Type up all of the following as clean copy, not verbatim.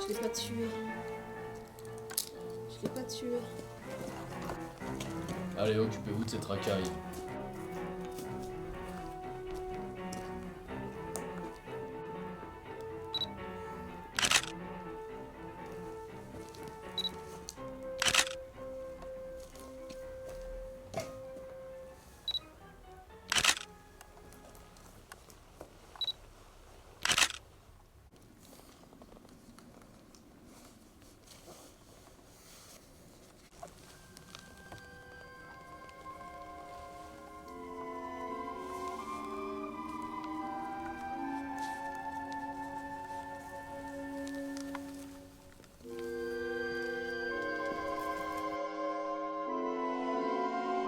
Je l'ai pas tué. Je l'ai pas tué. Allez, occupez-vous de cette racaille.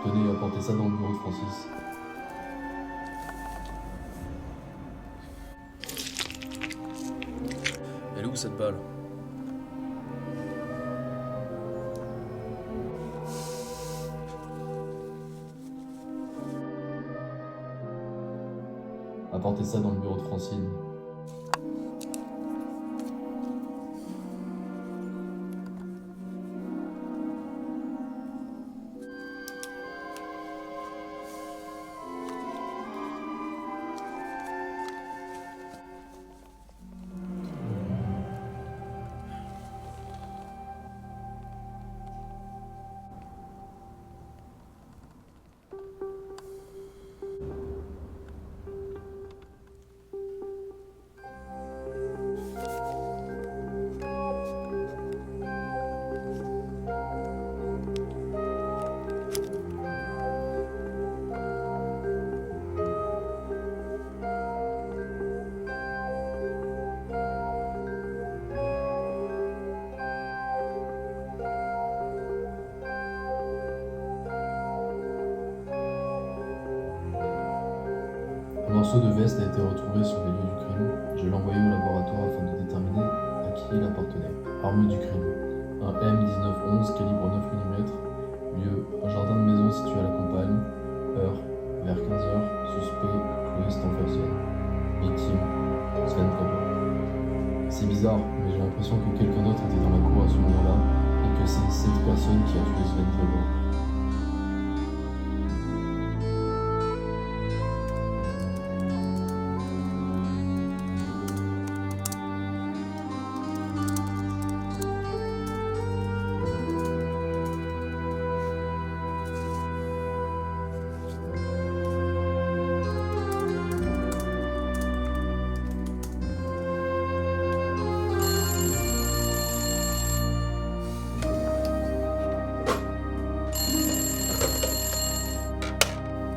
Tenez, apportez ça dans le bureau de Francis. Elle est où cette balle? Apportez ça dans le bureau de Francine. Un morceau de veste a été retrouvé sur les lieux du crime. Je l'ai envoyé au laboratoire afin de déterminer à qui il appartenait. Arme du crime. Un M1911 calibre 9 mm. Lieu, un jardin de maison situé à la campagne. Heure, vers 15h. Suspect, Chloé Stanferson. Victime, Sven Preble. C'est bizarre, mais j'ai l'impression que quelqu'un d'autre était dans la cour à ce moment-là et que c'est cette personne qui a tué Sven Preble.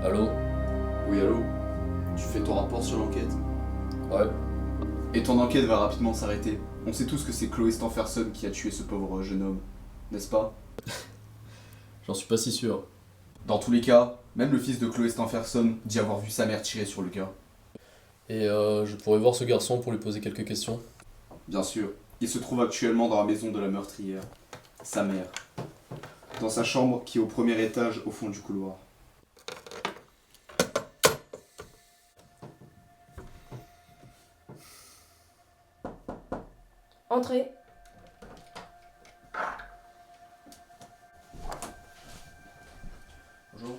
Allô? Oui, allô? Tu fais ton rapport sur l'enquête? Ouais. Et ton enquête va rapidement s'arrêter. On sait tous que c'est Chloé Stanferson qui a tué ce pauvre jeune homme, n'est-ce pas? J'en suis pas si sûr. Dans tous les cas, même le fils de Chloé Stanferson dit avoir vu sa mère tirer sur le gars. Et je pourrais voir ce garçon pour lui poser quelques questions? Bien sûr, il se trouve actuellement dans la maison de la meurtrière. Sa mère. Dans sa chambre qui est au premier étage au fond du couloir. Entrez. Bonjour.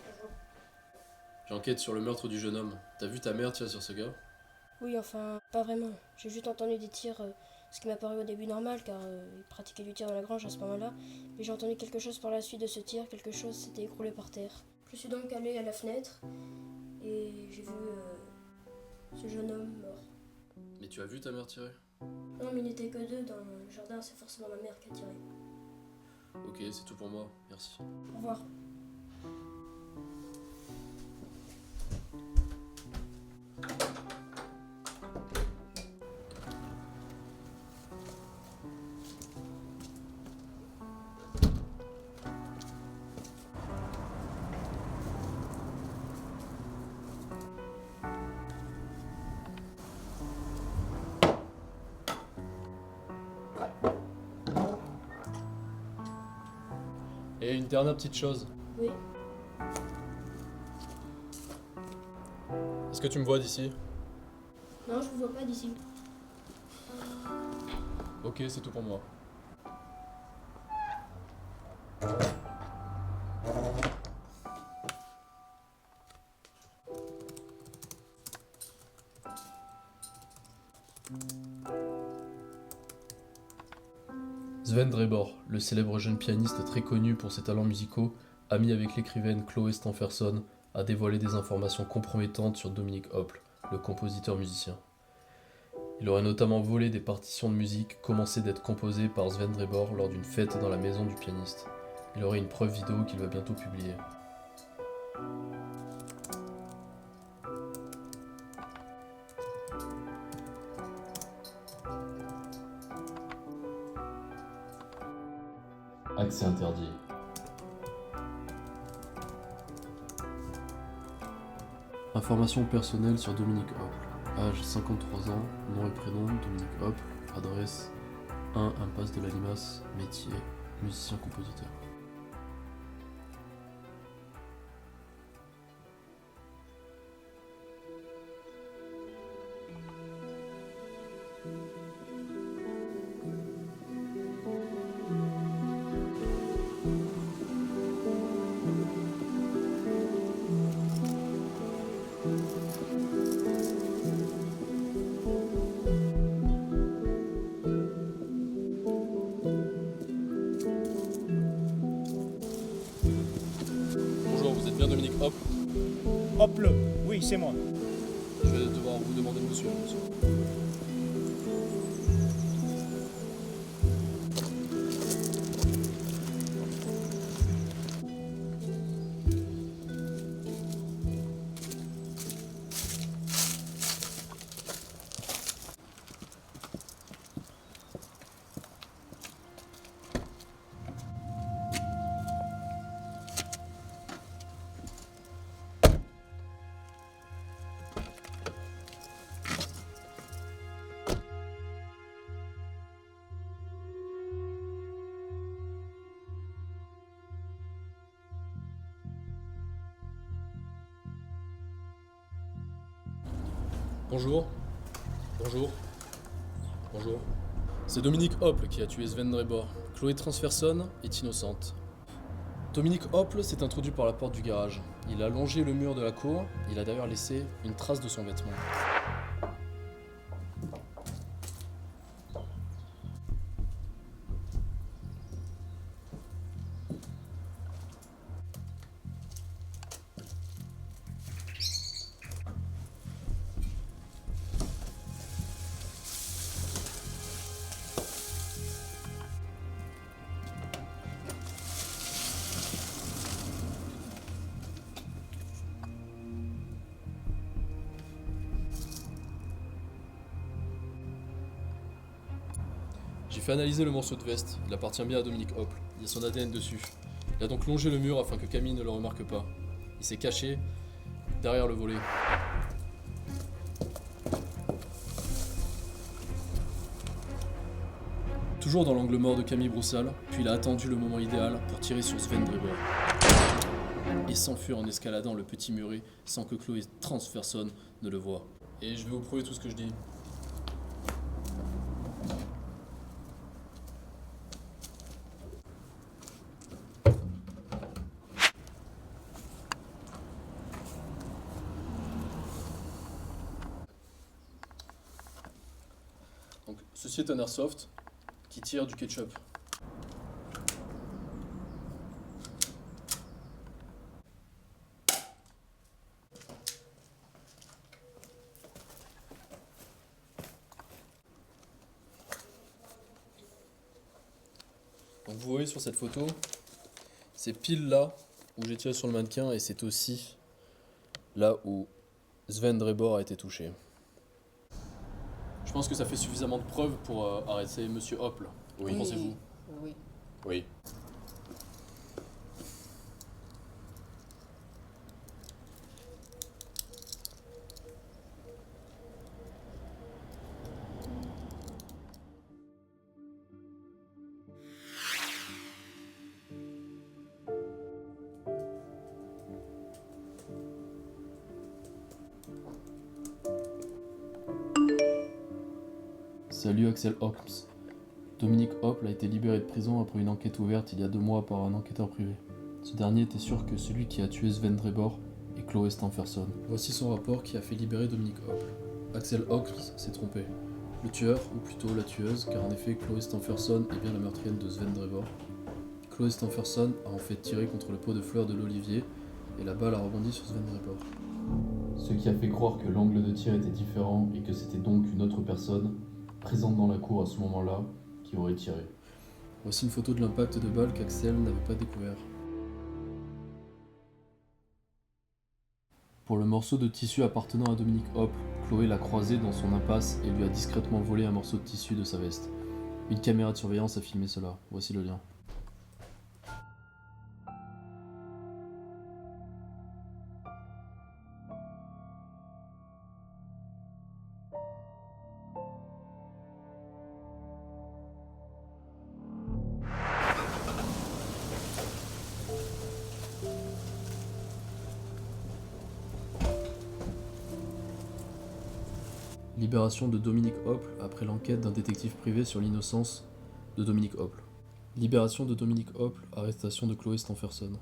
J'enquête sur le meurtre du jeune homme. T'as vu ta mère tirer sur ce gars? Oui, enfin, pas vraiment. J'ai juste entendu des tirs, ce qui m'a paru au début normal, car il pratiquait du tir dans la grange à ce moment-là. Mais j'ai entendu quelque chose par la suite de ce tir, quelque chose s'était écroulé par terre. Je suis donc allé à la fenêtre, et j'ai vu ce jeune homme mort. Mais tu as vu ta mère tirer? Non, mais il n'était que deux dans le jardin, c'est forcément ma mère qui a tiré. Ok, c'est tout pour moi, merci. Au revoir. Et une dernière petite chose. Oui. Est-ce que tu me vois d'ici? Non, je vous vois pas d'ici. Ok, c'est tout pour moi. Sven Drebor, le célèbre jeune pianiste très connu pour ses talents musicaux, ami avec l'écrivaine Chloé Stanferson, a dévoilé des informations compromettantes sur Dominique Hopple, le compositeur-musicien. Il aurait notamment volé des partitions de musique commencées d'être composées par Sven Drebor lors d'une fête dans la maison du pianiste. Il aurait une preuve vidéo qu'il va bientôt publier. Accès interdit. Informations personnelles sur Dominique Hopple. Âge 53 ans, nom et prénom Dominique Hopple, adresse 1 impasse de la Limace, métier musicien-compositeur. Bonjour, vous êtes bien Dominique Hopple? Hop-le, oui, c'est moi. Je vais devoir vous demander monsieur. Bonjour. Bonjour. Bonjour. C'est Dominique Hopple qui a tué Sven Drebor. Chloé Transferson est innocente. Dominique Hopple s'est introduit par la porte du garage. Il a longé le mur de la cour. Il a d'ailleurs laissé une trace de son vêtement. J'ai fait analyser le morceau de veste, il appartient bien à Dominique Hopple, il y a son ADN dessus. Il a donc longé le mur afin que Camille ne le remarque pas. Il s'est caché derrière le volet. Toujours dans l'angle mort de Camille Broussal, puis il a attendu le moment idéal pour tirer sur Sven Drebor. Et s'enfuir en escaladant le petit muret sans que Chloé Transferson ne le voie. Et je vais vous prouver tout ce que je dis. Donc, ceci est un airsoft qui tire du ketchup. Donc vous voyez sur cette photo, c'est pile là où j'ai tiré sur le mannequin et c'est aussi là où Sven Drebor a été touché. Je pense que ça fait suffisamment de preuves pour arrêter Monsieur Hopple. Oui. Qu'en pensez-vous? Oui. Oui. Salut Axel Holmes. Dominique Hopple a été libéré de prison après une enquête ouverte il y a 2 mois par un enquêteur privé. Ce dernier était sûr que celui qui a tué Sven Drebor est Chloé Stanferson. Voici son rapport qui a fait libérer Dominique Hopple. Axel Holmes s'est trompé. Le tueur, ou plutôt la tueuse, car en effet Chloé Stanferson est bien la meurtrière de Sven Drebor. Chloé Stanferson a en fait tiré contre le pot de fleurs de l'olivier et la balle a rebondi sur Sven Drebor. Ce qui a fait croire que l'angle de tir était différent et que c'était donc une autre personne, présente dans la cour à ce moment-là, qui aurait tiré. Voici une photo de l'impact de balle qu'Axel n'avait pas découvert. Pour le morceau de tissu appartenant à Dominique Hopple, Chloé l'a croisé dans son impasse et lui a discrètement volé un morceau de tissu de sa veste. Une caméra de surveillance a filmé cela. Voici le lien. Libération de Dominique Hopple après l'enquête d'un détective privé sur l'innocence de Dominique Hopple. Libération de Dominique Hopple, arrestation de Chloé Stanferson.